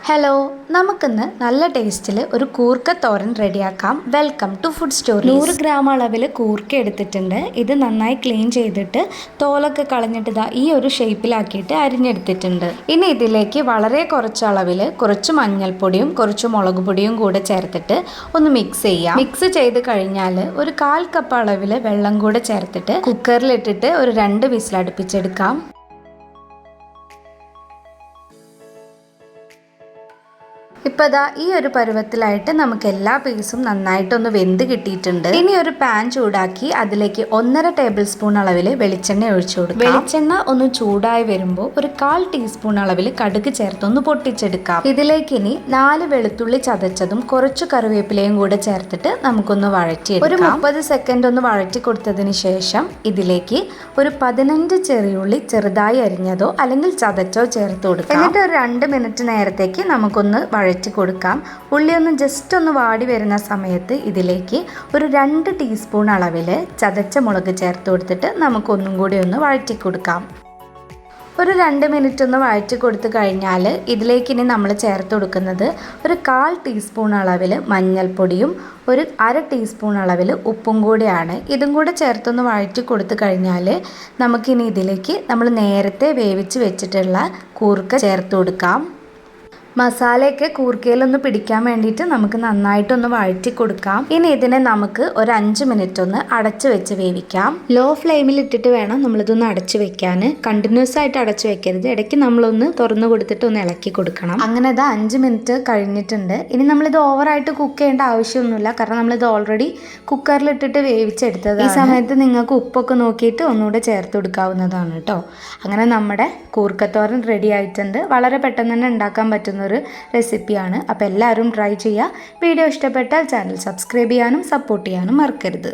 Hello, നമുക്കിന്ന് നല്ല ടേസ്റ്റിൽ ഒരു കൂർക്ക തോരൻ റെഡിയാക്കാം. Welcome to food story. 100 gram അളവിൽ കൂർക്ക എടുത്തിട്ടുണ്ട്. ഇത് നന്നായി ക്ലീൻ ചെയ്തിട്ട് തോലൊക്കെ കളഞ്ഞിട്ട് ഈ ഒരു ഷേപ്പിലാക്കിയിട്ട് അരിഞ്ഞെടുത്തിട്ടുണ്ട്. ഇനി ഇതിലേക്ക് വളരെ കുറച്ച് അളവിൽ കുറച്ച് മഞ്ഞൾപ്പൊടിയും കുറച്ച് മുളക് പൊടിയും കൂടെ ചേർത്തിട്ട് ഒന്ന് മിക്സ് ചെയ്യാം. മിക്സ് ചെയ്ത് കഴിഞ്ഞാൽ ഒരു 1/4 കപ്പ് അളവിൽ വെള്ളം കൂടെ ചേർത്തിട്ട് കുക്കറിലിട്ടിട്ട് ഒരു 2 വിസിൽ അടുപ്പിച്ചെടുക്കാം. ഇപ്പോൾ ഈ ഒരു പരുവത്തിലായിട്ട് നമുക്ക് എല്ലാ പീസും നന്നായിട്ടൊന്ന് വെന്ത് കിട്ടിയിട്ടുണ്ട്. ഇനി ഒരു പാൻ ചൂടാക്കി അതിലേക്ക് 1.5 ടേബിൾ സ്പൂൺ അളവിൽ വെളിച്ചെണ്ണ ഒഴിച്ചു കൊടുക്കാം. വെളിച്ചെണ്ണ ഒന്ന് ചൂടായി വരുമ്പോൾ ഒരു 1/4 ടീസ്പൂൺ അളവിൽ കടുക് ചേർത്തൊന്ന് പൊട്ടിച്ചെടുക്കാം. ഇതിലേക്ക് ഇനി 4 വെളുത്തുള്ളി ചതച്ചതും കുറച്ച് കറിവേപ്പിലയും കൂടെ ചേർത്തിട്ട് നമുക്കൊന്ന് വഴറ്റിയെടുക്കാം. ഒരു 30 സെക്കൻഡ് ഒന്ന് വഴറ്റി കൊടുത്തതിന് ശേഷം ഇതിലേക്ക് ഒരു 15 ചെറിയുള്ളി ചെറുതായി അരിഞ്ഞതോ അല്ലെങ്കിൽ ചതച്ചോ ചേർത്ത് കൊടുക്കാം. എന്നിട്ട് ഒരു 2 മിനിറ്റ് നേരത്തേക്ക് നമുക്കൊന്ന് വഴറ്റി കൊടുക്കാം. ഉള്ളി ഒന്ന് ജസ്റ്റ് ഒന്ന് വാടി വരുന്ന സമയത്ത് ഇതിലേക്ക് ഒരു 2 ടീസ്പൂൺ അളവിൽ ചതച്ച മുളക് ചേർത്ത് കൊടുത്തിട്ട് നമുക്കൊന്നും കൂടി ഒന്ന് വഴറ്റി കൊടുക്കാം. ഒരു 2 മിനിറ്റ് ഒന്ന് വഴറ്റി കൊടുത്തു കഴിഞ്ഞാൽ ഇതിലേക്ക് ഇനി നമ്മൾ ചേർത്ത് കൊടുക്കുന്നത് ഒരു 1/4 ടീസ്പൂൺ അളവിൽ മഞ്ഞൾപ്പൊടിയും ഒരു 1/2 ടീസ്പൂൺ അളവിൽ ഉപ്പും കൂടിയാണ്. ഇതും കൂടെ ചേർത്തൊന്ന് വഴറ്റി കൊടുത്തു കഴിഞ്ഞാൽ നമുക്കിനി ഇതിലേക്ക് നമ്മൾ നേരത്തെ വേവിച്ച് വെച്ചിട്ടുള്ള കൂർക്ക ചേർത്ത് കൊടുക്കാം. മസാലയൊക്കെ കൂർക്കയിലൊന്ന് പിടിക്കാൻ വേണ്ടിയിട്ട് നമുക്ക് നന്നായിട്ടൊന്ന് വഴറ്റി കൊടുക്കാം. ഇനി ഇതിനെ നമുക്ക് ഒരു 5 മിനിറ്റ് ഒന്ന് അടച്ചു വെച്ച് വേവിക്കാം. ലോ ഫ്ലെയിമിൽ ഇട്ടിട്ട് വേണം നമ്മളിതൊന്ന് അടച്ചു വെക്കാൻ. കണ്ടിന്യൂസ് ആയിട്ട് അടച്ചു വെക്കരുത്. ഇടയ്ക്ക് നമ്മളൊന്ന് തുറന്നു കൊടുത്തിട്ട് ഒന്ന് ഇളക്കി കൊടുക്കണം. അങ്ങനെ 5 മിനിറ്റ് കഴിഞ്ഞിട്ടുണ്ട്. ഇനി നമ്മളിത് ഓവറായിട്ട് കുക്ക് ചെയ്യേണ്ട ആവശ്യമൊന്നുമില്ല. കാരണം നമ്മളിത് ഓൾറെഡി കുക്കറിലിട്ടിട്ട് വേവിച്ചെടുത്തത്. ഈ സമയത്ത് നിങ്ങൾക്ക് ഉപ്പൊക്കെ നോക്കിയിട്ട് ഒന്നുകൂടെ ചേർത്ത് കൊടുക്കാവുന്നതാണ് കേട്ടോ. അങ്ങനെ നമ്മുടെ കൂർക്കത്തോരൻ റെഡി ആയിട്ടുണ്ട്. വളരെ പെട്ടെന്ന് തന്നെ ഉണ്ടാക്കാൻ പറ്റുന്ന ഒരു റെസിപ്പിയാണ്. അപ്പോൾ എല്ലാവരും ട്രൈ ചെയ്യുക. വീഡിയോ ഇഷ്ടപ്പെട്ടാൽ ചാനൽ സബ്സ്ക്രൈബ് ചെയ്യാനും സപ്പോർട്ട് ചെയ്യാനും മറക്കരുത്.